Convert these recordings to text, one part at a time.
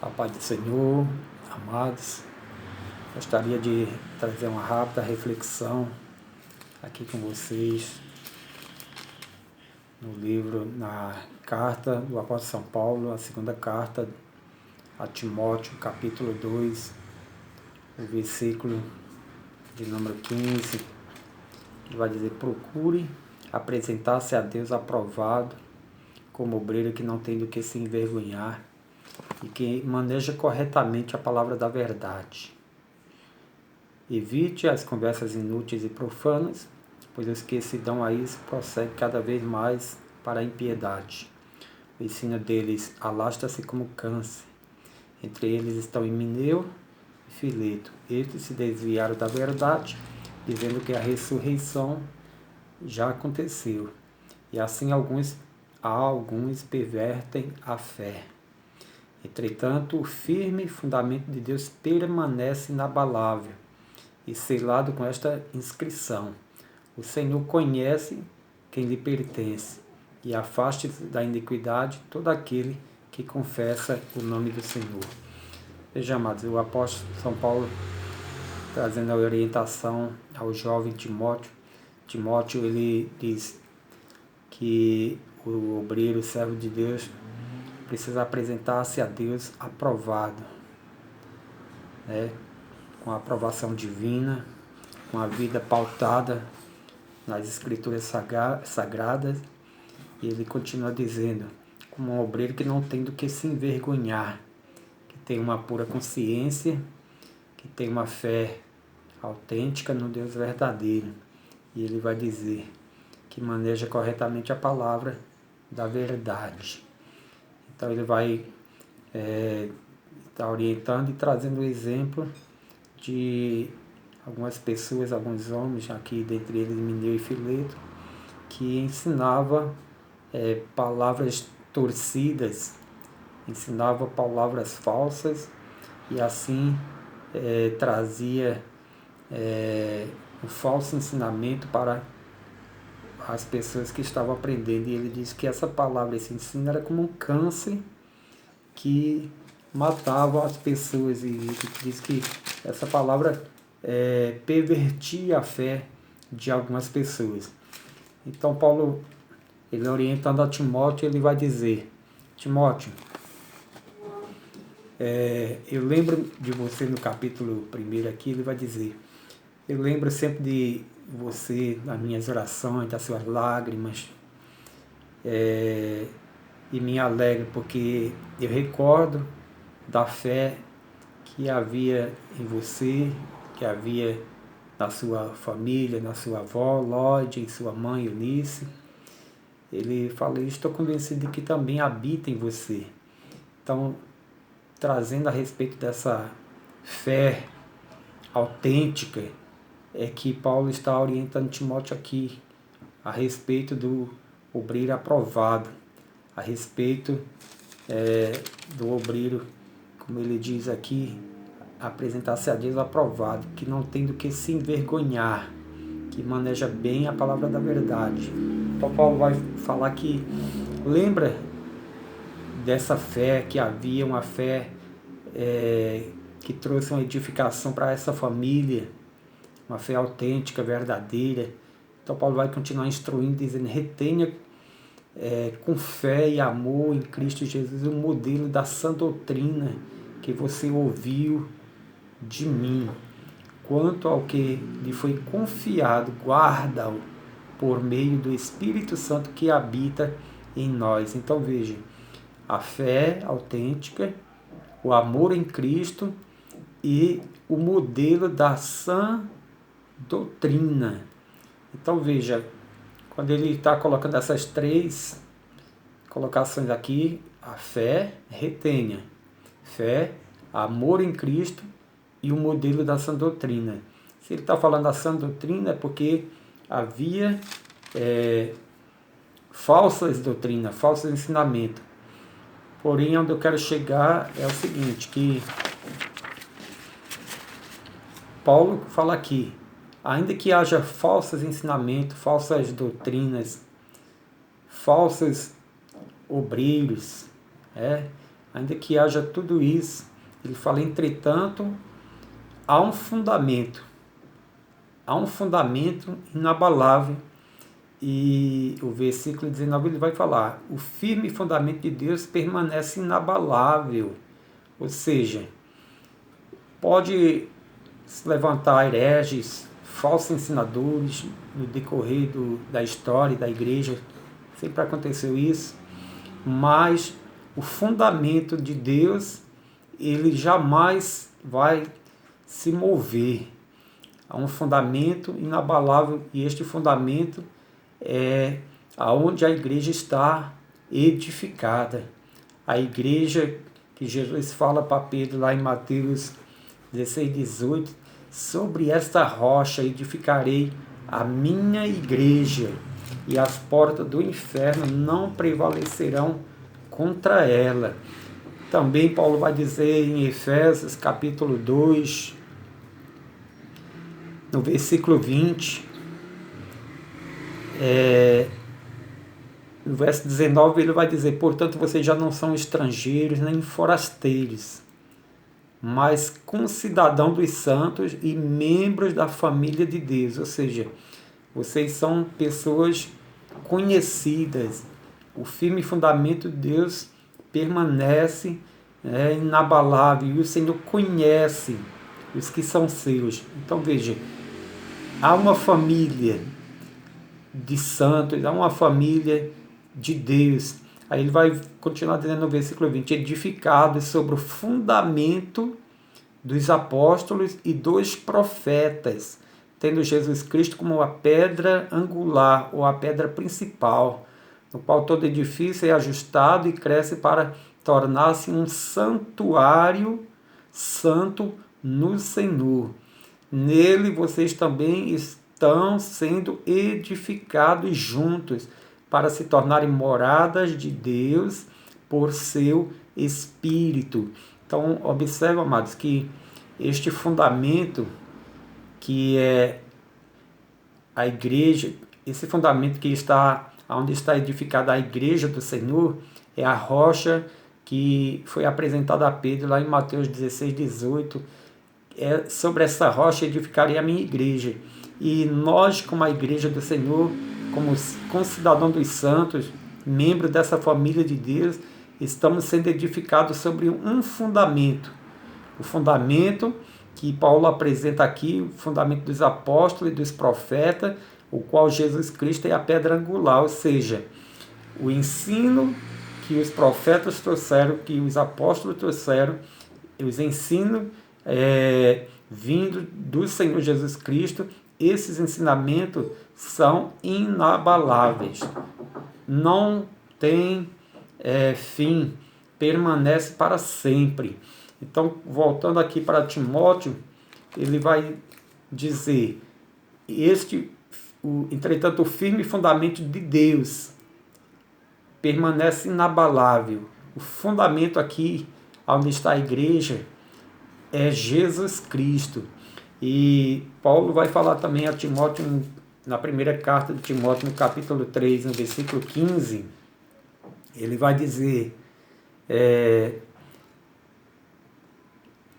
A paz do Senhor, amados, gostaria de trazer uma rápida reflexão aqui com vocês no livro, na carta do apóstolo São Paulo, a segunda carta a Timóteo, capítulo 2, o versículo de número 15, ele vai dizer: procure apresentar-se a Deus aprovado, como obreiro que não tem do que se envergonhar, e que maneja corretamente a palavra da verdade. Evite as conversas inúteis e profanas, pois os que se dão a isso prosseguem cada vez mais para a impiedade. O ensino deles alastra-se como câncer. Entre eles estão Himeneu e Fileto. Estes se desviaram da verdade, dizendo que a ressurreição já aconteceu. E assim alguns pervertem a fé. Entretanto, o firme fundamento de Deus permanece inabalável e selado com esta inscrição: o Senhor conhece quem lhe pertence, e afaste da iniquidade todo aquele que confessa o nome do Senhor. Veja, amados, o apóstolo São Paulo trazendo a orientação ao jovem Timóteo. Timóteo, ele diz que o obreiro, o servo de Deus, precisa apresentar-se a Deus aprovado, né? Com a aprovação divina, com a vida pautada nas Escrituras sagradas. E ele continua dizendo, como um obreiro que não tem do que se envergonhar, que tem uma pura consciência, que tem uma fé autêntica no Deus verdadeiro. E ele vai dizer que maneja corretamente a palavra da verdade. Então ele vai estar orientando e trazendo o exemplo de algumas pessoas, alguns homens, aqui dentre eles Himeneu e Fileto, que ensinava palavras torcidas, ensinava palavras falsas e assim trazia o falso ensinamento para as pessoas que estavam aprendendo. E ele diz que essa palavra, esse ensino era como um câncer que matava as pessoas, e diz que essa palavra pervertia a fé de algumas pessoas. Então Paulo, ele orientando a Timóteo, ele vai dizer: Timóteo, eu lembro de você no capítulo 1 aqui, ele vai dizer: eu lembro sempre de você nas minhas orações, das suas lágrimas, e me alegro porque eu recordo da fé que havia em você, que havia na sua família, na sua avó Lóide, em sua mãe Eunice. Ele fala: estou convencido de que também habita em você. Então, trazendo a respeito dessa fé autêntica, é que Paulo está orientando Timóteo aqui a respeito do obreiro aprovado, a respeito do obreiro, como ele diz aqui, apresentar-se a Deus aprovado, que não tem do que se envergonhar, que maneja bem a palavra da verdade. Então Paulo vai falar que lembra dessa fé, que havia uma fé que trouxe uma edificação para essa família, uma fé autêntica, verdadeira. Então Paulo vai continuar instruindo, dizendo: retenha com fé e amor em Cristo Jesus o modelo da sã doutrina que você ouviu de mim. Quanto ao que lhe foi confiado, guarda-o por meio do Espírito Santo que habita em nós. Então veja, a fé autêntica, o amor em Cristo e o modelo da sã doutrina. Então veja, quando ele está colocando essas três colocações aqui: a fé, retenha, fé, amor em Cristo e o modelo da sã doutrina. Se ele está falando da sã doutrina é porque havia falsas doutrinas, falsos ensinamentos. Porém, onde eu quero chegar é o seguinte, que Paulo fala aqui: ainda que haja falsos ensinamentos, falsas doutrinas, falsos obreiros, ainda que haja tudo isso, ele fala, entretanto, há um fundamento inabalável. E o versículo 19 ele vai falar, o firme fundamento de Deus permanece inabalável. Ou seja, pode se levantar hereges, falsos ensinadores no decorrer da história da igreja, sempre aconteceu isso, mas o fundamento de Deus, ele jamais vai se mover. Há um fundamento inabalável, e este fundamento é aonde a igreja está edificada. A igreja que Jesus fala para Pedro lá em Mateus 16, 18, sobre esta rocha edificarei a minha igreja, e as portas do inferno não prevalecerão contra ela. Também Paulo vai dizer em Efésios capítulo 2, no versículo 20, no verso 19 ele vai dizer, portanto vocês já não são estrangeiros nem forasteiros, mas concidadãos dos santos e membros da família de Deus. Ou seja, vocês são pessoas conhecidas. O firme fundamento de Deus permanece inabalável, e o Senhor conhece os que são seus. Então veja, há uma família de santos, há uma família de Deus. Aí ele vai continuar dizendo no versículo 20, edificados sobre o fundamento dos apóstolos e dos profetas, tendo Jesus Cristo como a pedra angular, ou a pedra principal, no qual todo edifício é ajustado e cresce para tornar-se um santuário santo no Senhor. Nele vocês também estão sendo edificados juntos, para se tornarem moradas de Deus por seu Espírito. Então, observe, amados, que este fundamento que é a igreja, esse fundamento que está, onde está edificada a igreja do Senhor, é a rocha que foi apresentada a Pedro lá em Mateus 16, 18. Sobre essa rocha edificarei a minha igreja. E nós, como a igreja do Senhor, como concidadão dos santos, membro dessa família de Deus, estamos sendo edificados sobre um fundamento. O fundamento que Paulo apresenta aqui, o fundamento dos apóstolos e dos profetas, o qual Jesus Cristo é a pedra angular, ou seja, o ensino que os profetas trouxeram, que os apóstolos trouxeram, os ensinos vindo do Senhor Jesus Cristo, esses ensinamentos são inabaláveis, não tem fim, permanece para sempre. Então, voltando aqui para Timóteo, ele vai dizer, entretanto, o firme fundamento de Deus permanece inabalável. O fundamento aqui, onde está a igreja, é Jesus Cristo. E Paulo vai falar também a Timóteo, na primeira carta de Timóteo, no capítulo 3, no versículo 15, ele vai dizer,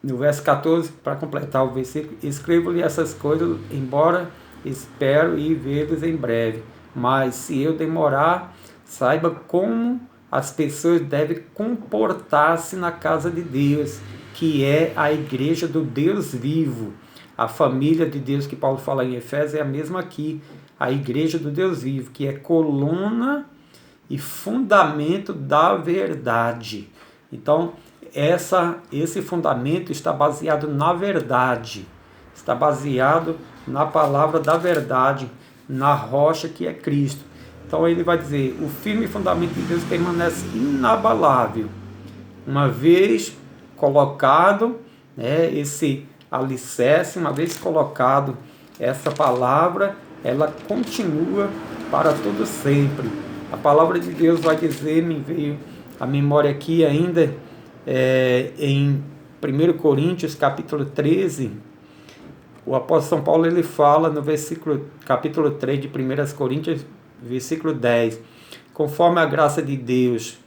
no verso 14, para completar o versículo, escrevo-lhe essas coisas, embora espero ir vê-los em breve, mas se eu demorar, saiba como as pessoas devem comportar-se na casa de Deus, que é a igreja do Deus vivo. A família de Deus que Paulo fala em Efésios é a mesma aqui, a igreja do Deus vivo, que é coluna e fundamento da verdade. Então, esse fundamento está baseado na verdade, está baseado na palavra da verdade, na rocha que é Cristo. Então ele vai dizer, o firme fundamento de Deus permanece inabalável. Uma vez colocado, esse alicerce, uma vez colocado essa palavra, ela continua para todo sempre. A palavra de Deus vai dizer, me veio a memória aqui ainda, em 1 Coríntios capítulo 13, o apóstolo São Paulo ele fala no capítulo 3 de 1 Coríntios, versículo 10, conforme a graça de Deus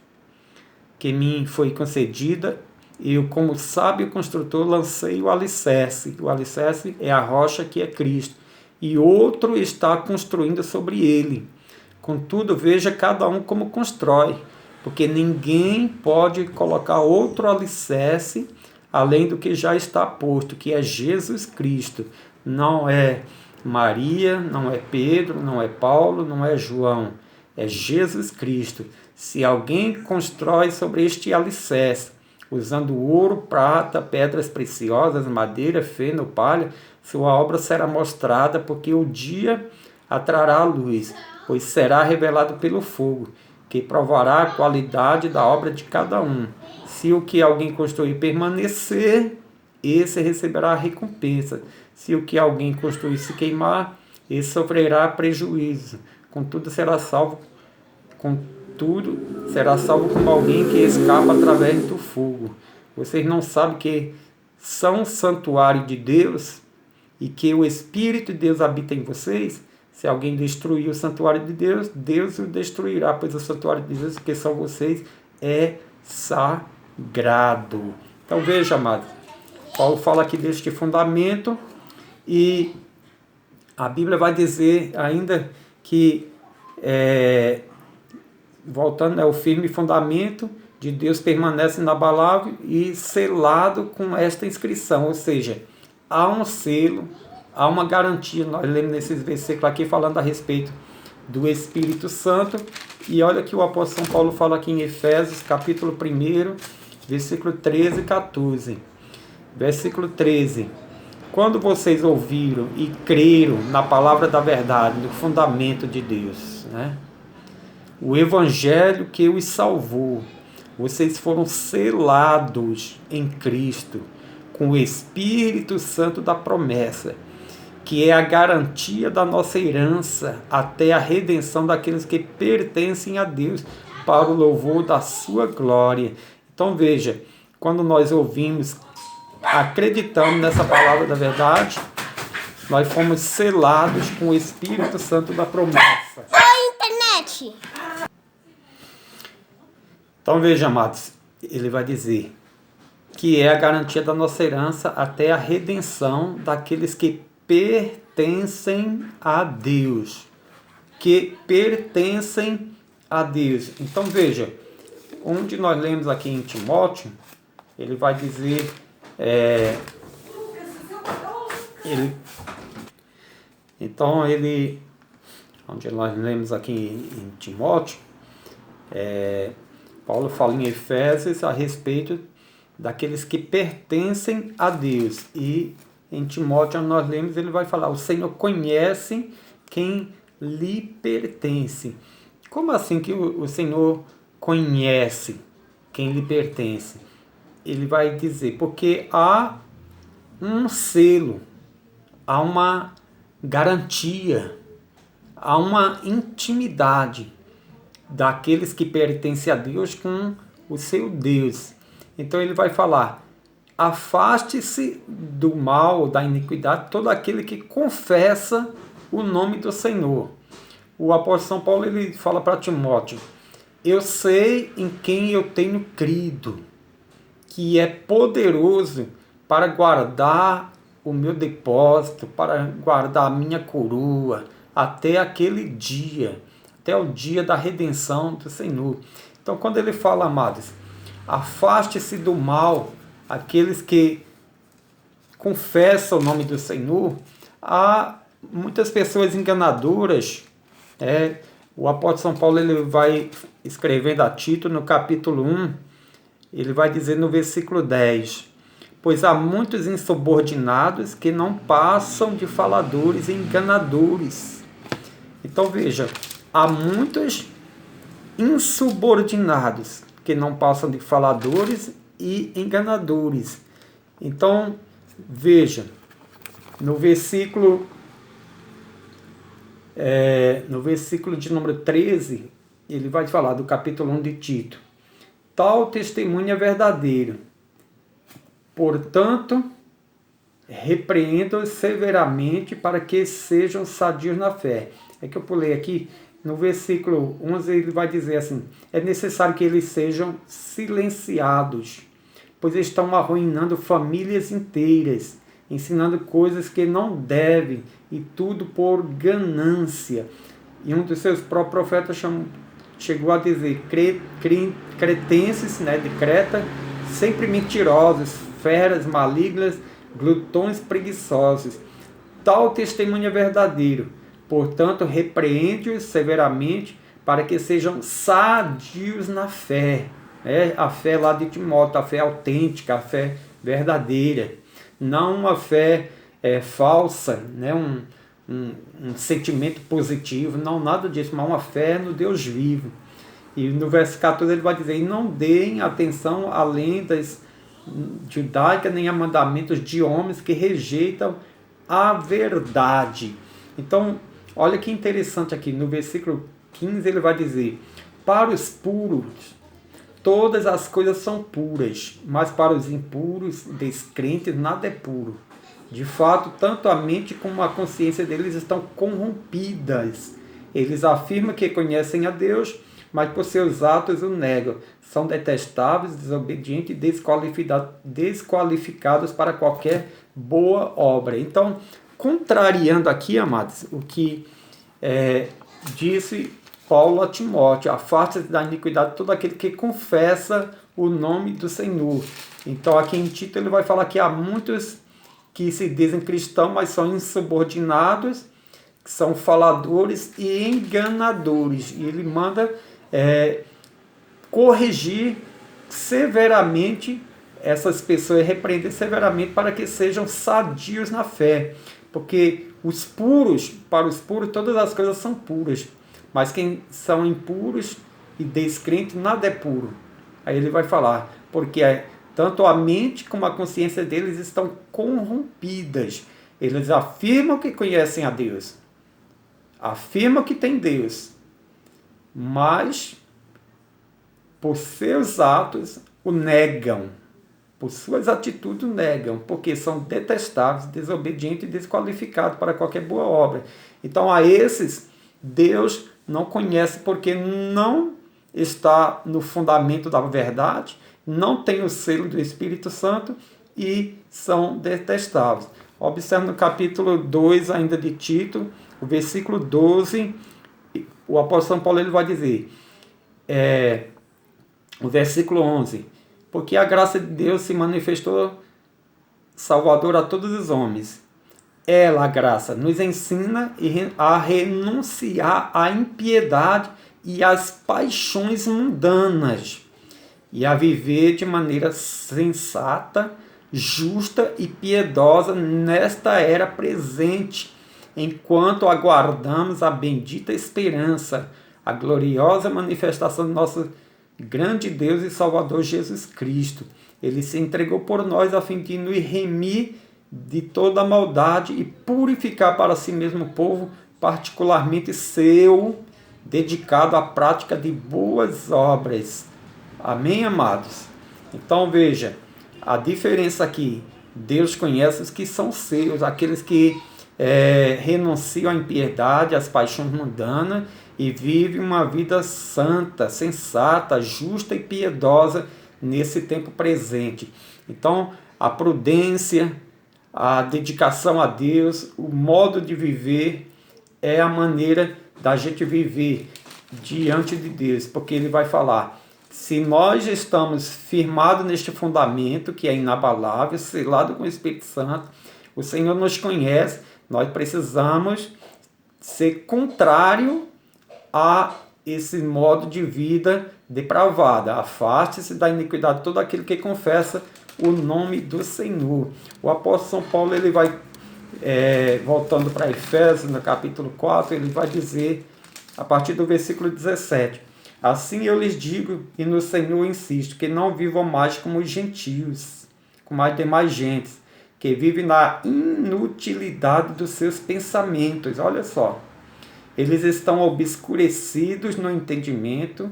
que me foi concedida, eu, como sábio construtor, lancei o alicerce. O alicerce é a rocha que é Cristo. E outro está construindo sobre ele. Contudo, veja cada um como constrói, porque ninguém pode colocar outro alicerce além do que já está posto, que é Jesus Cristo. Não é Maria, não é Pedro, não é Paulo, não é João. É Jesus Cristo. Se alguém constrói sobre este alicerce, usando ouro, prata, pedras preciosas, madeira, feno, palha, sua obra será mostrada, porque o dia a trará a luz, pois será revelado pelo fogo, que provará a qualidade da obra de cada um. Se o que alguém construir permanecer, esse receberá a recompensa. Se o que alguém construir se queimar, esse sofrerá prejuízo. Contudo, será salvo como alguém que escapa através do fogo. Vocês não sabem que são santuário de Deus e que o Espírito de Deus habita em vocês? Se alguém destruir o santuário de Deus, Deus o destruirá, pois o santuário de Deus, que são vocês, é sagrado. Então veja, amados, Paulo fala aqui deste fundamento e a Bíblia vai dizer ainda que, voltando, o firme fundamento de Deus permanece inabalável e selado com esta inscrição, ou seja, há um selo, há uma garantia. Nós lemos nesses versículos aqui falando a respeito do Espírito Santo, e olha que o apóstolo São Paulo fala aqui em Efésios, capítulo 1, versículo 13 e 14. Versículo 13. Quando vocês ouviram e creram na palavra da verdade, no fundamento de Deus, o evangelho que os salvou, vocês foram selados em Cristo com o Espírito Santo da promessa, que é a garantia da nossa herança até a redenção daqueles que pertencem a Deus, para o louvor da sua glória. Então veja, quando nós ouvimos, acreditamos nessa palavra da verdade, nós fomos selados com o Espírito Santo da promessa. Internet! Então veja, amados, ele vai dizer que é a garantia da nossa herança até a redenção daqueles que pertencem a Deus. Que pertencem a Deus. Então veja, onde nós lemos aqui em Timóteo, ele vai dizer, onde nós lemos aqui em Timóteo, Paulo fala em Efésios a respeito daqueles que pertencem a Deus. E em Timóteo nós lemos, ele vai falar, o Senhor conhece quem lhe pertence. Como assim que o Senhor conhece quem lhe pertence? Ele vai dizer, porque há um selo, há uma garantia, há uma intimidade daqueles que pertencem a Deus com o seu Deus. Então ele vai falar, afaste-se do mal, da iniquidade, todo aquele que confessa o nome do Senhor. O apóstolo São Paulo, ele fala para Timóteo, eu sei em quem eu tenho crido, que é poderoso para guardar o meu depósito, para guardar a minha coroa, até aquele dia, até o dia da redenção do Senhor. Então, quando ele fala, amados, afaste-se do mal, aqueles que confessam o nome do Senhor, há muitas pessoas enganadoras. O apóstolo São Paulo, ele vai escrevendo a Tito no capítulo 1, ele vai dizer no versículo 10, pois há muitos insubordinados que não passam de faladores e enganadores. Então veja, há muitos insubordinados que não passam de faladores e enganadores. Então veja, no versículo de número 13, ele vai falar do capítulo 1 de Tito. Tal testemunho é verdadeiro. Portanto, repreenda-os severamente para que sejam sadios na fé. É que eu pulei aqui, no versículo 11 ele vai dizer assim: é necessário que eles sejam silenciados, pois estão arruinando famílias inteiras, ensinando coisas que não devem, e tudo por ganância. E um dos seus próprios profetas chegou a dizer: cretenses, né, de Creta, sempre mentirosos, feras malignas, glutões preguiçosos. Tal testemunho é verdadeiro. Portanto, repreende-os severamente para que sejam sadios na fé. A fé lá de Timóteo, a fé autêntica, a fé verdadeira. Não uma fé falsa, né? um sentimento positivo, não nada disso, mas uma fé no Deus vivo. E no verso 14 ele vai dizer: e não deem atenção a lendas judaicas nem a mandamentos de homens que rejeitam a verdade. Então, olha que interessante aqui, no versículo 15 ele vai dizer: para os puros, todas as coisas são puras, mas para os impuros, descrentes, nada é puro. De fato, tanto a mente como a consciência deles estão corrompidas. Eles afirmam que conhecem a Deus, mas por seus atos o negam. São detestáveis, desobedientes e desqualificados para qualquer boa obra. Então, contrariando aqui, amados, o que disse Paulo a Timóteo: afaste-se da iniquidade todo aquele que confessa o nome do Senhor. Então, aqui em Tito ele vai falar que há muitos que se dizem cristãos, mas são insubordinados, que são faladores e enganadores. E ele manda corrigir severamente essas pessoas, repreender severamente para que sejam sadios na fé. Porque os puros, para os puros, todas as coisas são puras. Mas quem são impuros e descrentes, nada é puro. Aí ele vai falar: porque tanto a mente como a consciência deles estão corrompidas. Eles afirmam que conhecem a Deus, afirmam que tem Deus, mas por seus atos o negam, por suas atitudes o negam, porque são detestáveis, desobedientes e desqualificados para qualquer boa obra. Então a esses Deus não conhece, porque não está no fundamento da verdade, não tem o selo do Espírito Santo e são detestáveis. Observe no capítulo 2 ainda de Tito, o versículo 12, o apóstolo Paulo ele vai dizer, o versículo 11: porque a graça de Deus se manifestou salvadora a todos os homens. Ela, a graça, nos ensina a renunciar à impiedade e às paixões mundanas, e a viver de maneira sensata, justa e piedosa nesta era presente, enquanto aguardamos a bendita esperança, a gloriosa manifestação do nosso grande Deus e Salvador Jesus Cristo. Ele se entregou por nós a fim de nos remir de toda a maldade e purificar para si mesmo o povo particularmente seu, dedicado à prática de boas obras. Amém, amados? Então veja, a diferença aqui: Deus conhece os que são seus, aqueles que renunciam à impiedade, às paixões mundanas e vivem uma vida santa, sensata, justa e piedosa nesse tempo presente. Então, a prudência, a dedicação a Deus, o modo de viver é a maneira da gente viver diante de Deus, porque ele vai falar: se nós estamos firmados neste fundamento que é inabalável, selado com o Espírito Santo, o Senhor nos conhece, nós precisamos ser contrário a esse modo de vida depravado. Afaste-se da iniquidade todo aquele que confessa o nome do Senhor. O apóstolo São Paulo ele vai, voltando para Efésios, no capítulo 4, ele vai dizer, a partir do versículo 17: assim eu lhes digo, e no Senhor insisto, que não vivam mais como os gentios, como as demais gentes, que vivem na inutilidade dos seus pensamentos. Olha só, eles estão obscurecidos no entendimento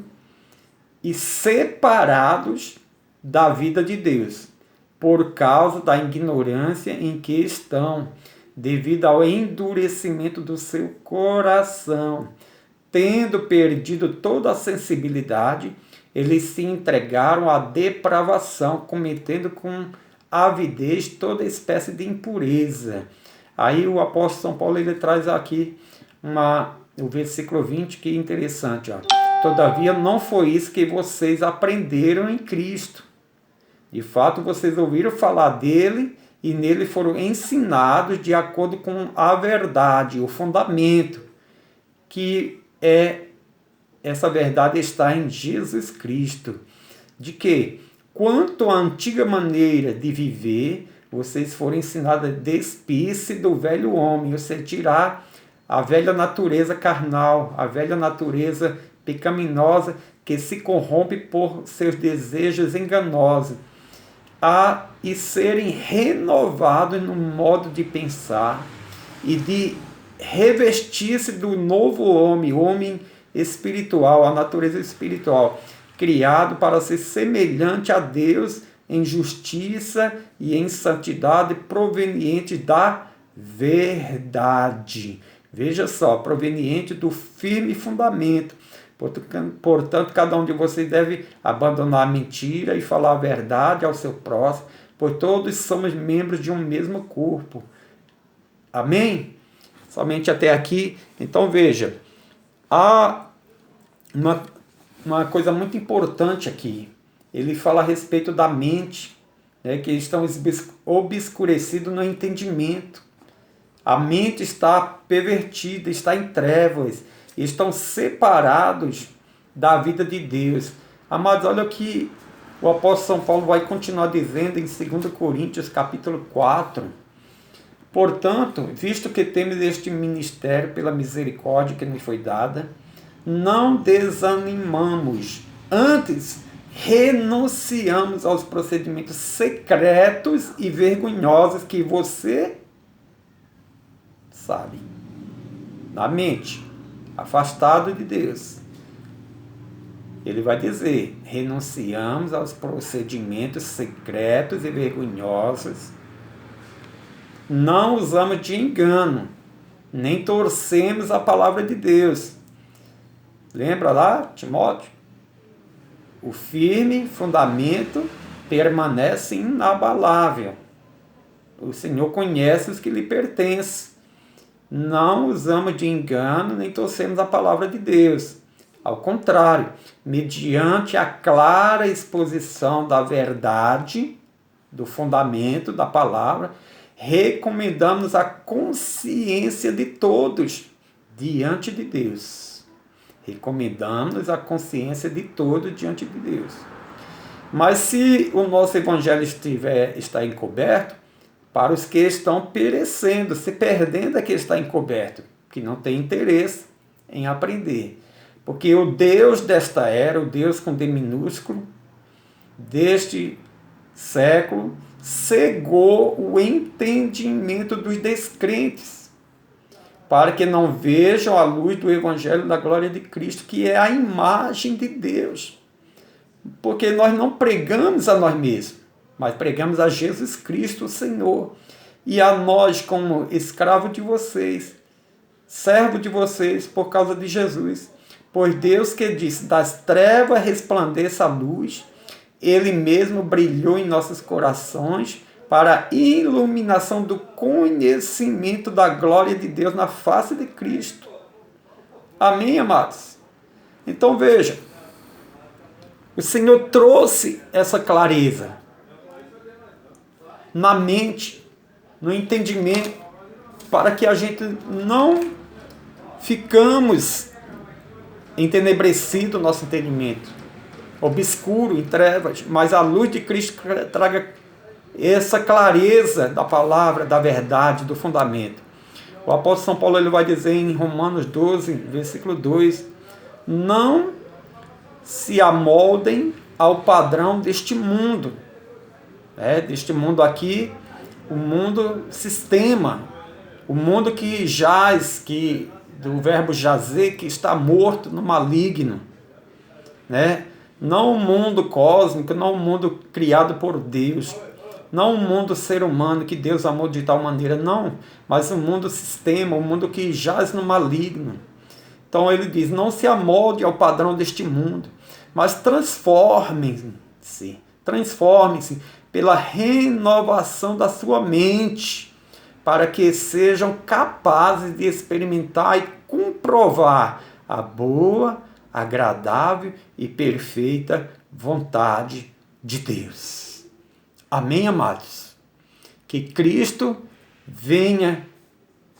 e separados da vida de Deus, por causa da ignorância em que estão, devido ao endurecimento do seu coração. tendo perdido toda a sensibilidade, eles se entregaram à depravação, cometendo com avidez toda espécie de impureza. Aí o apóstolo São Paulo ele traz aqui o versículo 20, que é interessante. Ó. Todavia não foi isso que vocês aprenderam em Cristo. De fato, vocês ouviram falar dele e nele foram ensinados de acordo com a verdade, o fundamento, que essa verdade está em Jesus Cristo. De que, quanto à antiga maneira de viver, vocês foram ensinados a despir-se do velho homem, ou seja, tirar a velha natureza carnal, a velha natureza pecaminosa que se corrompe por seus desejos enganosos, e serem renovados no modo de pensar e de revestir-se do novo homem espiritual, a natureza espiritual, criado para ser semelhante a Deus em justiça e em santidade proveniente da verdade. Veja só, proveniente do firme fundamento. Portanto, cada um de vocês deve abandonar a mentira e falar a verdade ao seu próximo, pois todos somos membros de um mesmo corpo. Amém? Somente até aqui. Então veja, há uma coisa muito importante aqui. Ele fala a respeito da mente, né, que estão obscurecidos no entendimento. A mente está pervertida, está em trevas, estão separados da vida de Deus. Amados, olha o que o apóstolo São Paulo vai continuar dizendo em 2 Coríntios capítulo 4. Portanto, visto que temos este ministério pela misericórdia que nos foi dada, não desanimamos, antes renunciamos aos procedimentos secretos e vergonhosos que você sabe. Na mente, afastado de Deus. Ele vai dizer, renunciamos aos procedimentos secretos e vergonhosos, não usamos de engano, nem torcemos a palavra de Deus. Lembra lá, Timóteo? O firme fundamento permanece inabalável. O Senhor conhece os que lhe pertencem. Não usamos de engano, nem torcemos a palavra de Deus. Ao contrário, mediante a clara exposição da verdade, do fundamento da palavra, recomendamos a consciência de todos diante de Deus. Recomendamos a consciência de todos diante de Deus. Mas se o nosso evangelho está encoberto, para os que estão perecendo, se perdendo é que está encoberto, que não tem interesse em aprender. Porque o Deus desta era, o Deus com D minúsculo, deste século, cegou o entendimento dos descrentes, para que não vejam a luz do Evangelho da glória de Cristo, que é a imagem de Deus. Porque nós não pregamos a nós mesmos, mas pregamos a Jesus Cristo, o Senhor, e a nós como escravo de vocês, servo de vocês, por causa de Jesus. Pois Deus que disse, das trevas resplandeça a luz, Ele mesmo brilhou em nossos corações para a iluminação do conhecimento da glória de Deus na face de Cristo. Amém, amados? Então veja, o Senhor trouxe essa clareza na mente, no entendimento, para que a gente não ficamos entenebrecido nosso entendimento, obscuro, em trevas, mas a luz de Cristo traga essa clareza da palavra, da verdade, do fundamento. O apóstolo São Paulo ele vai dizer em Romanos 12, versículo 2, não se amoldem ao padrão deste mundo, deste mundo aqui, o mundo sistema, o mundo que jaz, do verbo jazer, que está morto no maligno, não o mundo cósmico, não o mundo criado por Deus, não o mundo ser humano que Deus amou de tal maneira, não, mas o mundo sistema, o mundo que jaz no maligno. Então ele diz, não se amolde ao padrão deste mundo, mas transformem-se pela renovação da sua mente, para que sejam capazes de experimentar e comprovar a boa, agradável e perfeita vontade de Deus. Amém, amados? Que Cristo venha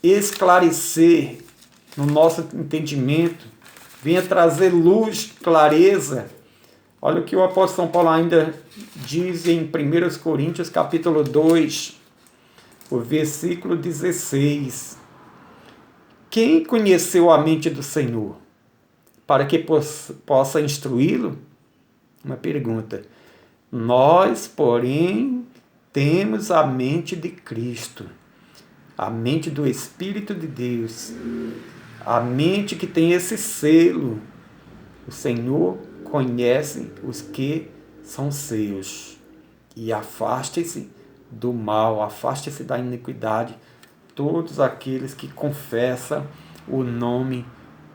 esclarecer no nosso entendimento, venha trazer luz, clareza. Olha o que o apóstolo São Paulo ainda diz em 1 Coríntios capítulo 2, o versículo 16. Quem conheceu a mente do Senhor para que possa instruí-lo? Uma pergunta. Nós, porém, temos a mente de Cristo, a mente do Espírito de Deus, a mente que tem esse selo. O Senhor conhece os que são seus. E afaste-se do mal, afaste-se da iniquidade, todos aqueles que confessam o nome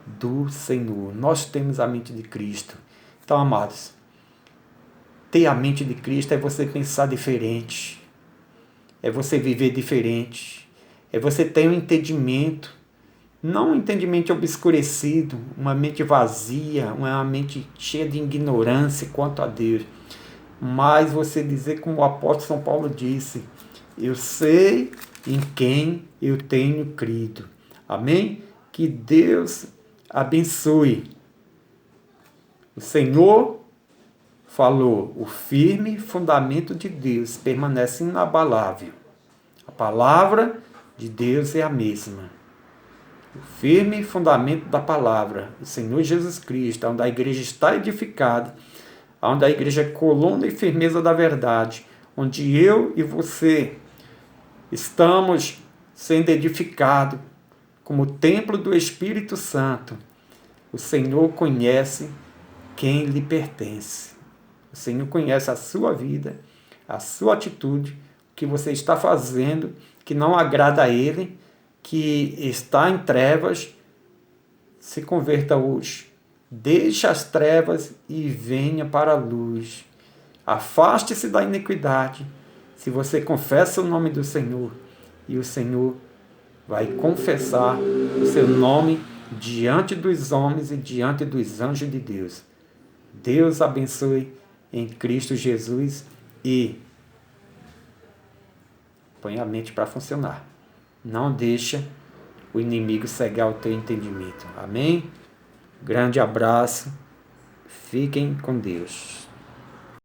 do Senhor. Nós temos a mente de Cristo. Então, amados, ter a mente de Cristo é você pensar diferente, é você viver diferente, é você ter um entendimento, não um entendimento obscurecido, uma mente vazia, uma mente cheia de ignorância quanto a Deus, mas você dizer como o apóstolo São Paulo disse, eu sei em quem eu tenho crido. Amém? Que Deus abençoe. O Senhor falou, o firme fundamento de Deus permanece inabalável. A palavra de Deus é a mesma. O firme fundamento da palavra, o Senhor Jesus Cristo, onde a igreja está edificada, onde a igreja é coluna e firmeza da verdade, onde eu e você estamos sendo edificados como templo do Espírito Santo. O Senhor conhece quem lhe pertence. O Senhor conhece a sua vida, a sua atitude, o que você está fazendo, que não agrada a Ele, que está em trevas. Se converta hoje. Deixe as trevas e venha para a luz. Afaste-se da iniquidade. Se você confessa o nome do Senhor, e o Senhor vai confessar o seu nome diante dos homens e diante dos anjos de Deus. Deus abençoe em Cristo Jesus e põe a mente para funcionar. Não deixa o inimigo cegar o teu entendimento. Amém? Grande abraço. Fiquem com Deus.